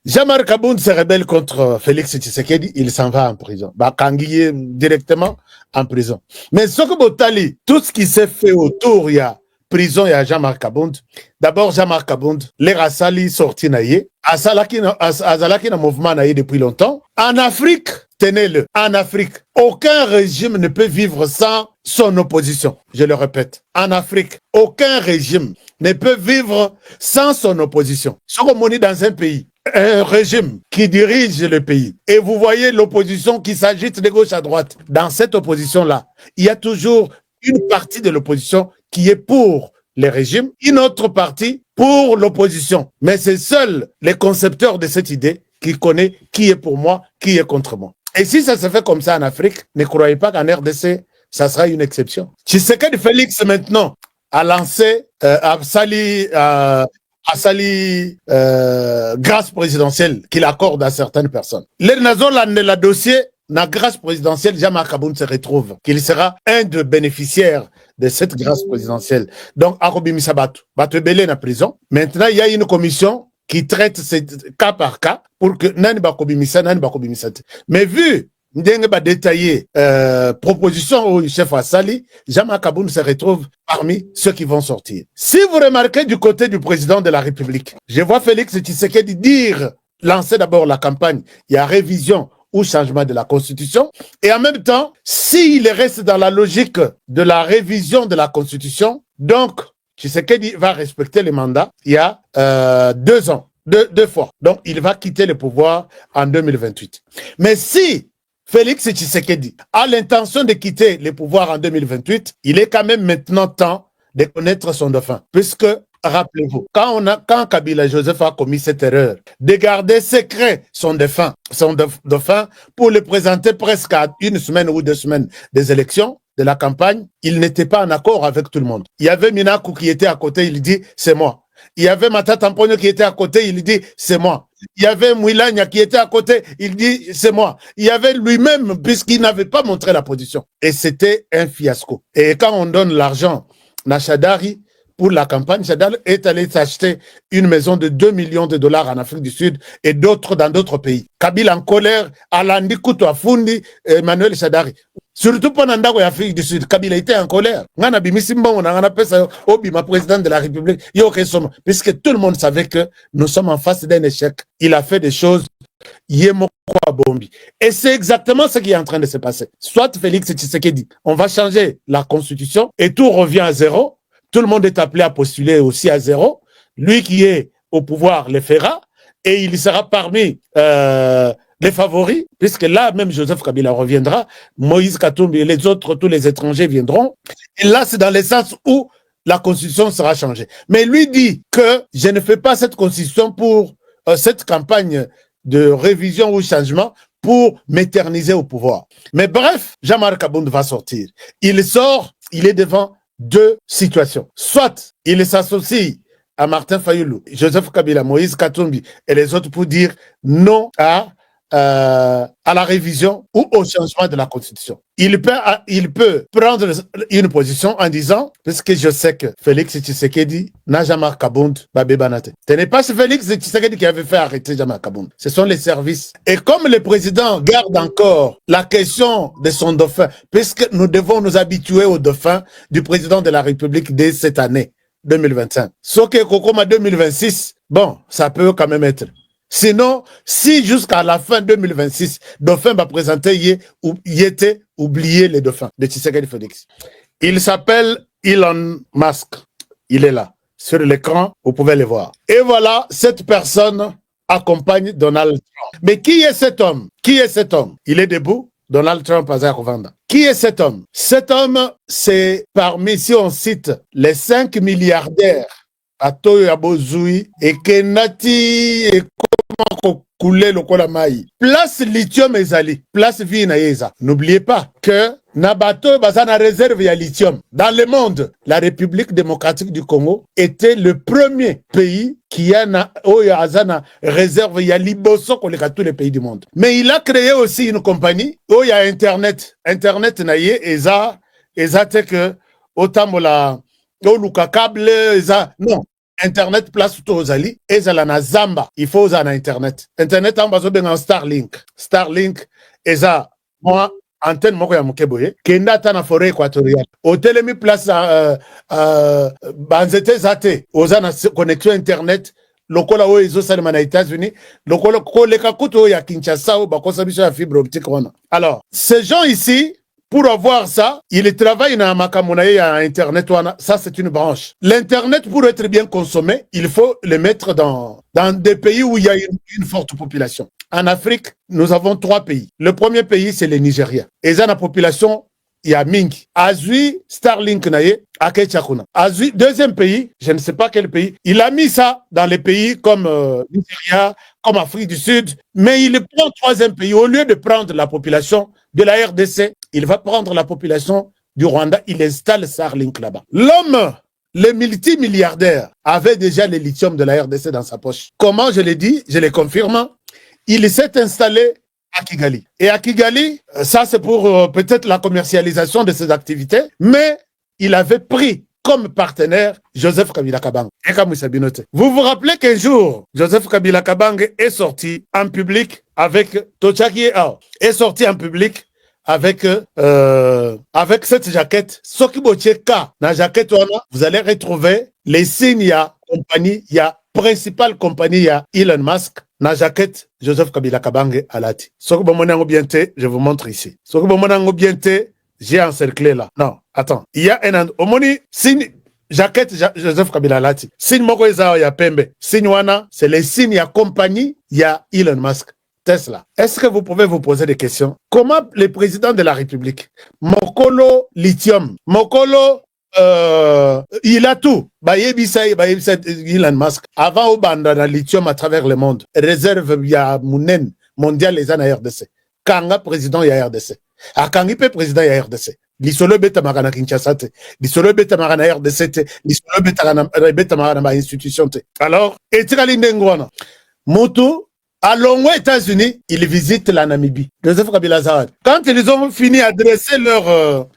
Jean-Marc Abound se rebelle contre Félix Tshisekedi, il s'en va en prison. Bakangiye directement en prison. Mais ce que Botali, tout ce qui s'est fait autour, il y a prison, il y a Jean-Marc Abound. D'abord, Jean-Marc Abound, les Rassali sorti naïe, Azalaki na mouvement naïe depuis longtemps. En Afrique, tenez-le, en Afrique, aucun régime ne peut vivre sans son opposition. Je le répète, en Afrique, aucun régime ne peut vivre sans son opposition. Ce qu'on dit dans un pays, un régime qui dirige le pays, et vous voyez l'opposition qui s'agite de gauche à droite. Dans cette opposition-là, il y a toujours une partie de l'opposition qui est pour les régimes, une autre partie pour l'opposition. Mais c'est seuls les concepteurs de cette idée qui connaissent qui est pour moi, qui est contre moi. Et si ça se fait comme ça en Afrique, ne croyez pas qu'en RDC, ça sera une exception. Tshisekedi Félix, maintenant, a lancé, a sali grâce présidentielle qu'il accorde à certaines personnes. Les nations, la dossier, la grâce présidentielle, Jean-Marc Abound se retrouve, qu'il sera un des bénéficiaires de cette grâce présidentielle. Donc, Arobi Misabatu, Batebele na prison. Maintenant, il y a une commission qui traite cas par cas pour que Nani Bakobi Misa, Nani Bakobi Misate. Mais vu Ndenge ba détaillé proposition au chef Assali, Jean-Marc Abound se retrouve parmi ceux qui vont sortir. Si vous remarquez du côté du président de la République, je vois Félix Tshisekedi dire, lancer d'abord la campagne, il y a révision ou changement de la Constitution, et en même temps, s'il reste dans la logique de la révision de la Constitution, donc Tshisekedi va respecter les mandats il y a 2 ans, deux fois. Donc il va quitter le pouvoir en 2028. Mais si Félix Tshisekedi a l'intention de quitter le pouvoir en 2028, il est quand même maintenant temps de connaître son dauphin. Puisque, rappelez-vous, quand Kabila Joseph a commis cette erreur de garder secret son dauphin pour le présenter presque à 1 semaine ou 2 semaines des élections, de la campagne, il n'était pas en accord avec tout le monde. Il y avait Minakou qui était à côté, il dit « c'est moi ». Il y avait Matata Mponyo qui était à côté, il dit « c'est moi ». Il y avait Mouilagna qui était à côté, il dit « c'est moi ». Il y avait lui-même, puisqu'il n'avait pas montré la position. Et c'était un fiasco. Et quand on donne l'argent à Chadari pour la campagne, Chadari est allé s'acheter une maison de 2 millions de dollars en Afrique du Sud et d'autres dans d'autres pays. Kabila en colère, Alandi Koutou Afundi, Emmanuel Chadari. Surtout pendant l'Afrique du Sud, Kabila était en colère. On a président de la République, puisque tout le monde savait que nous sommes en face d'un échec. Il a fait des choses. Et c'est exactement ce qui est en train de se passer. Soit Félix Tshisekedi, on va changer la constitution et tout revient à zéro. Tout le monde est appelé à postuler aussi à zéro. Lui qui est au pouvoir le fera et il sera parmi les favoris, puisque là, même Joseph Kabila reviendra, Moïse Katumbi et les autres, tous les étrangers viendront. Et là, c'est dans le sens où la constitution sera changée. Mais lui dit que je ne fais pas cette constitution pour cette campagne de révision ou changement pour m'éterniser au pouvoir. Mais bref, Jean-Marc Abound va sortir. Il sort, il est devant 2 situations. Soit il s'associe à Martin Fayoulou, Joseph Kabila, Moïse Katumbi et les autres pour dire non à la révision ou au changement de la Constitution. Il peut prendre une position en disant, parce que je sais que Félix Tshisekedi n'a jamais Abound Babé Banate. Ce n'est pas Félix Tshisekedi qui avait fait arrêter Jean-Marc Abound. Ce sont les services. Et comme le président garde encore la question de son dauphin, puisque nous devons nous habituer au dauphin du président de la République dès cette année 2025. Sauf que Kokoma 2026, bon, ça peut quand même être. Sinon, si jusqu'à la fin 2026, Dauphin va présenter y était oublié les dauphins de Tshisekedi Félix. Il s'appelle Elon Musk. Il est là. Sur l'écran, vous pouvez le voir. Et voilà, cette personne accompagne Donald Trump. Mais qui est cet homme? Qui est cet homme? Il est debout. Donald Trump a Rovanda. Qui est cet homme? Cet homme, c'est parmi, si on cite les 5 milliardaires Atoyo Abozui et Kenati et couler le Kolamai. Place lithium ezali, place vie na yeza. N'oubliez pas que Nabato bazana réserve ya lithium. Dans le monde, la République démocratique du Congo était le premier pays qui a azana réserve ya liboso koleka tous les pays du monde. Mais il a créé aussi une compagnie où il y a Internet. Internet na ye eza te que autant la luka câble eza non. Internet place tout aux ali, et ça na Zamba, il faut usar Internet. Internet en bazo ben en Starlink. Starlink, et ça, moi, antenne moko ya mukeboye, kenda ta na forêt équatoriale. Hôtel mi place banzete zate, oza na connexion Internet, lokola o ezo salema na États-Unis, lokola koleka kuto ya Kinshasa ou bakosa biso ya fibre optique wana. Alors, ces gens ici, pour avoir ça, ils travaillent dans Makamunaye à Internet. Ça, c'est une branche. L'Internet, pour être bien consommé, il faut le mettre dans des pays où il y a une forte population. En Afrique, nous avons 3 pays. Le premier pays, c'est le Nigeria. Et ça, la population, il y a Mingi. Azui, Starlink, Naye, Akechakuna. Azui, deuxième pays, je ne sais pas quel pays, il a mis ça dans les pays comme Nigeria, comme Afrique du Sud, mais il prend troisième pays. Au lieu de prendre la population de la RDC, il va prendre la population du Rwanda, il installe Starlink là-bas. L'homme, le multimilliardaire, avait déjà le lithium de la RDC dans sa poche. Comment je l'ai dit, je le confirme, il s'est installé à Kigali. Et à Kigali, ça c'est pour peut-être la commercialisation de ses activités, mais il avait pris comme partenaire Joseph Kabila Kabange. Vous vous rappelez qu'un jour, Joseph Kabila Kabange est sorti en public avec Tochaki Ao, est sorti en public avec cette jaquette. Sokibocheka, na jaquette, vous allez retrouver les signes, il y a compagnie, il y a principale compagnie, il y a Elon Musk, na jaquette Joseph Kabila Kabange alati. Sokibomonango biente, je vous montre ici. Sokibomonango biente, j'ai encerclé là. Non, attends. Il y a un omoni signe jaquette Joseph Kabila alati. Signe moko ezao ya pembe. Signe wana, c'est les signes, il y a compagnie, il y a Elon Musk. Tesla. Est-ce que vous pouvez vous poser des questions? Comment le président de la République, Mokolo Lithium, Mokolo, il a tout. Elon Musk, avant au bandana lithium à travers le monde, réserve via Mounen, mondial les années RDC. Kanga président ya RDC. Akangipe président ya RDC. Lisolo beta magana Kinshasa te. Lisolo beta magana RDC te. Lisolo beta magana institution te. Alors, etikali ndengwana. Moto à long aux États-Unis, ils visitent la Namibie. Joseph Kabila Zawad. Quand ils ont fini à dresser leur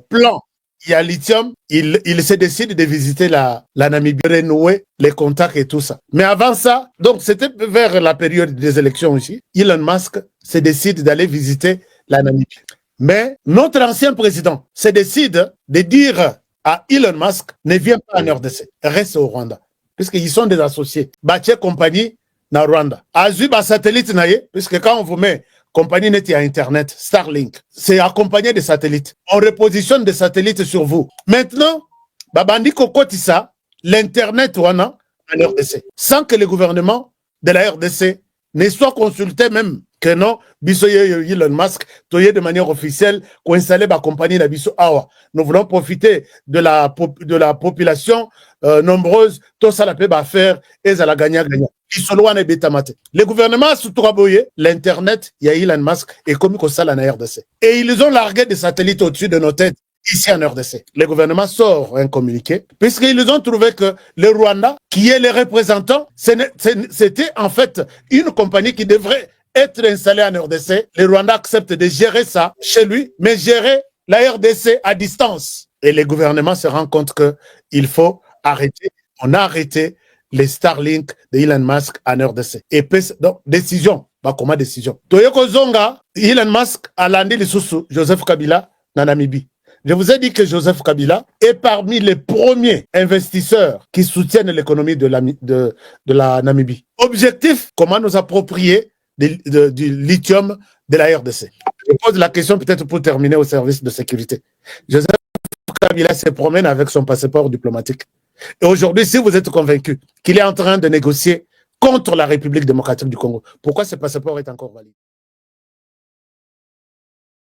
plan, il y a lithium, ils se décident de visiter la Namibie, renouer les contacts et tout ça. Mais avant ça, donc c'était vers la période des élections aussi, Elon Musk se décide d'aller visiter la Namibie. Mais notre ancien président se décide de dire à Elon Musk, ne viens pas en RDC, reste au Rwanda. Puisqu'ils sont des associés. Bache compagnie, na Rwanda. Azui ba satellite naye, puisque quand on vous met compagnie net à Internet, Starlink, c'est accompagné de satellites. On repositionne des satellites sur vous. Maintenant, babandi kokotisa, l'Internet wana en RDC. Sans que le gouvernement de la RDC ne soit consulté même que non, biso Elon Musk, toye de manière officielle, qu'on installe la compagnie la biso awa. Nous voulons profiter de la population nombreuse, tout ça la peut faire, et ça la gagnant. Le gouvernement a sous-traboyé l'Internet, il y a Elon Musk, et comme ça la RDC. Et ils ont largué des satellites au-dessus de nos têtes, ici en RDC. Le gouvernement sort un communiqué, puisqu'ils ont trouvé que le Rwanda, qui est le représentant, c'était en fait une compagnie qui devrait être installée en RDC. Le Rwanda accepte de gérer ça chez lui, mais gérer la RDC à distance. Et le gouvernement se rend compte qu'il faut arrêter. On a arrêté les Starlink de Elon Musk en RDC. Et donc, décision. Bah, comment décision? Toyoko Zonga, Elon Musk a landé les sous Joseph Kabila dans Namibie. Je vous ai dit que Joseph Kabila est parmi les premiers investisseurs qui soutiennent l'économie de la Namibie. Objectif, comment nous approprier du lithium de la RDC. Je pose la question peut-être pour terminer au service de sécurité. Joseph Kabila se promène avec son passeport diplomatique. Et aujourd'hui, si vous êtes convaincu qu'il est en train de négocier contre la République démocratique du Congo, pourquoi ce passeport est encore valide?